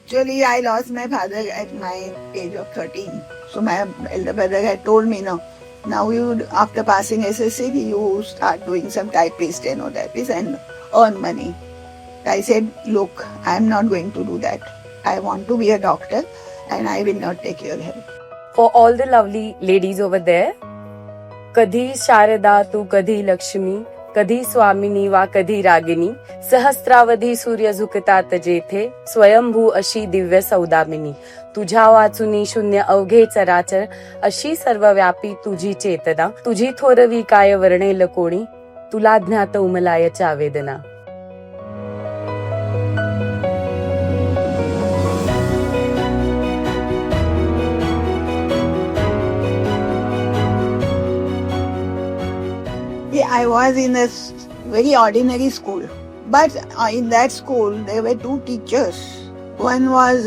Actually, I lost my father at my age of 13. So my elder brother had told me, no, now you, after passing SSC, you start doing some typist, typist and earn money. I said, look, I am not going to do that. I want to be a doctor and I will not take your help. For all the lovely ladies over there, कधी शारदा तू कधी लक्ष्मी, कधी स्वामिनी वा कधी रागिनी, सहस्रावधी सूर्य झुकतात जेथे, स्वयंभू अशी दिव्य सौदामिनी. तुझ्या वाचुनी शून्य अवघे चराचर, अशी सर्वव्यापी तुझी चेतना, तुझी थोरवी काय वर्णेल कोणी, तुला ज्ञात उमलायच्या वेदना. I was in a very ordinary school. But in that school, there were two teachers. One was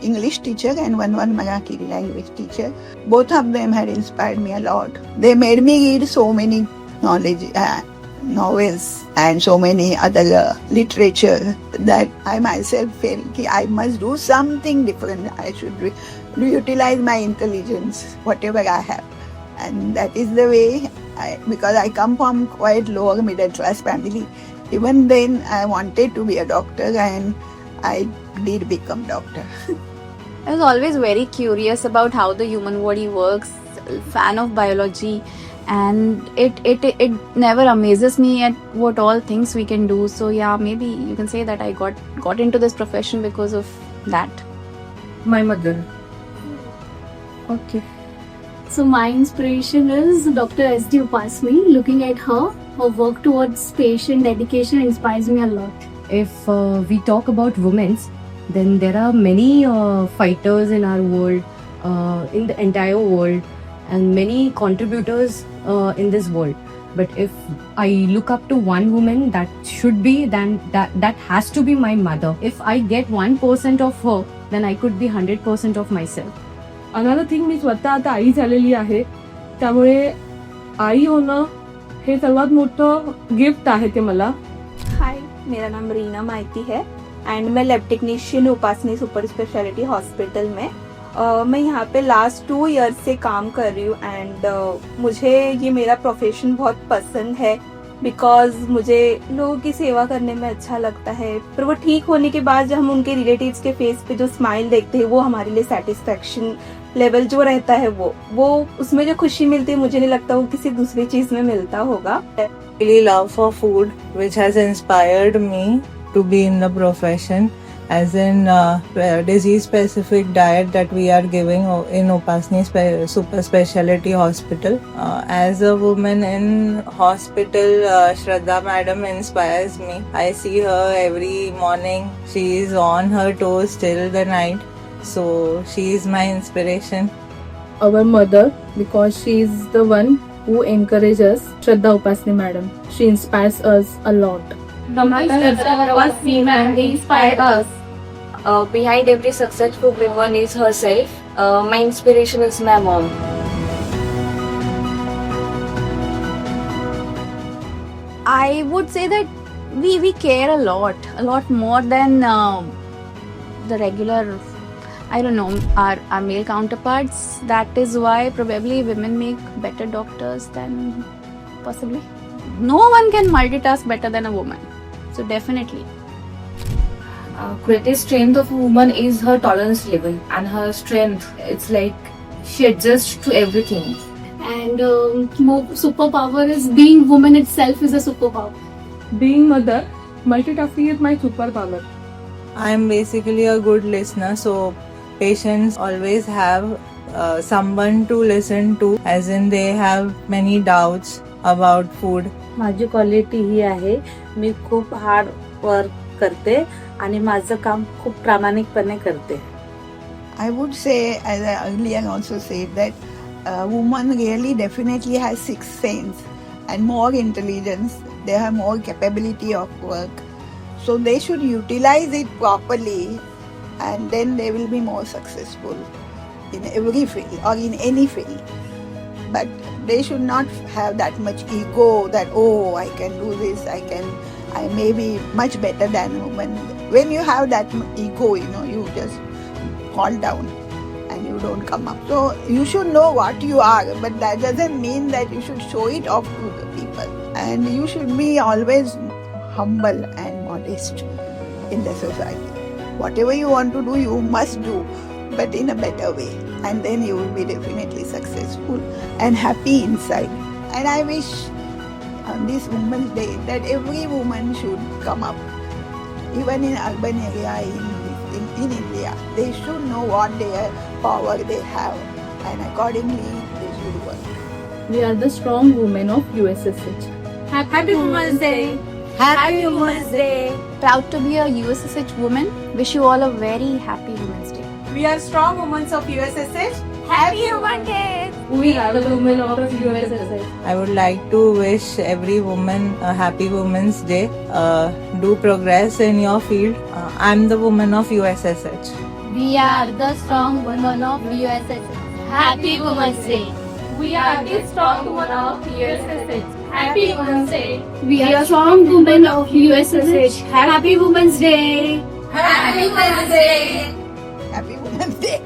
English teacher and one was Marathi language teacher. Both of them had inspired me a lot. They made me read so many novels and so many other literature that I myself felt that I must do something different. I should utilize my intelligence, whatever I have. And that is the way, because I come from quite lower middle class family. Even then, I wanted to be a doctor and I did become doctor. I was always very curious about how the human body works, fan of biology, and it never amazes me at what all things we can do. So yeah, maybe you can say that I got into this profession because of that. My mother. Okay. So my inspiration is Dr. S.D. Upasni. Looking at her work towards patient dedication inspires me a lot. If we talk about women, then there are many fighters in our world, in the entire world, and many contributors in this world. But if I look up to one woman, that should be, then that has to be my mother. If I get 1% of her, then I could be 100% of myself. Another thing, मी स्वतः आता आई झालेली आहे, त्यामुळे आई होणं हे सर्वात मोठं gift आहे ते मला. हाय, मेरा नाम रीना माइती है एंड मैं lab technician Upasani super speciality hospital में मैं यहाँ पे लास्ट 2 इयर्स से काम कर रही हूँ एंड मुझे ये मेरा प्रोफेशन बहुत पसंद है बिकॉज मुझे लोगों की सेवा करने में अच्छा लगता है. पर वो ठीक होने के बाद जब हम उनके रिलेटिव्स के फेस पे जो स्माइल देखते हैं वो हमारे लिए सेटिस्फेक्शन लेवल जो रहता है वो उसमें जो खुशी मिलती है, मुझे नहीं लगता वो किसी दूसरी चीज में मिलता होगा. Really love for food, which has inspired me to be in the profession, as in disease specific diet that we are giving in Upasni super speciality hospital. As a woman in hospital, Shraddha madam inspires me. I see her every morning. She is on her toes till the night, so she is my inspiration. Our mother, because she is the one who encourages us, Shraddha Upasni madam. She inspires us a lot. Shraddha Upasni madam inspired us. Behind every successful woman is herself. My inspiration is my mom. I would say that we care a lot more than the regular, I don't know, our male counterparts. That is why probably women make better doctors than possibly. No one can multitask better than a woman. So definitely. Greatest strength of a woman is her tolerance level and her strength. It's like she adjusts to everything. And superpower is being woman itself is a superpower. Being mother, multitasking is my superpower. I am basically a good listener, so patients always have someone to listen to, as in they have many doubts about food. माझी quality ही आहे, मी खूप hard work करते आणि माझं काम खूप प्रामाणिकपणे करते. I would say, as I earlier also said, that a woman really definitely has sixth sense and more intelligence. They have more capability of work. So they should utilize it properly and then they will be more successful in every field or in any field. But they should not have that much ego that, oh, I can do this, I may be much better than women. When you have that ego, you just fall down and you don't come up. So you should know what you are, but that doesn't mean that you should show it off to the people. And you should be always humble and modest in the society. Whatever you want to do, you must do, but in a better way. And then you will be definitely successful and happy inside. And I wish on this Women's Day that every woman should come up, even in urban area in India. They should know what their power they have, and accordingly they should work. We are the strong women of USSH. Happy Women's Day! Happy Women's Day! Proud to be a USSH woman. Wish you all a very happy Women's Day. We are strong women of USSH. Happy Women's Day! We are the women of USSH. I would like to wish every woman a happy Women's Day. Do progress in your field. I'm the woman of USSH. We are the strong women of USSH. Happy Women's Day! We are the strong women of USSH. Happy Women's Day. We are strong women of USSH. Happy Women's Day. Happy Women's Day! Happy Women's Day!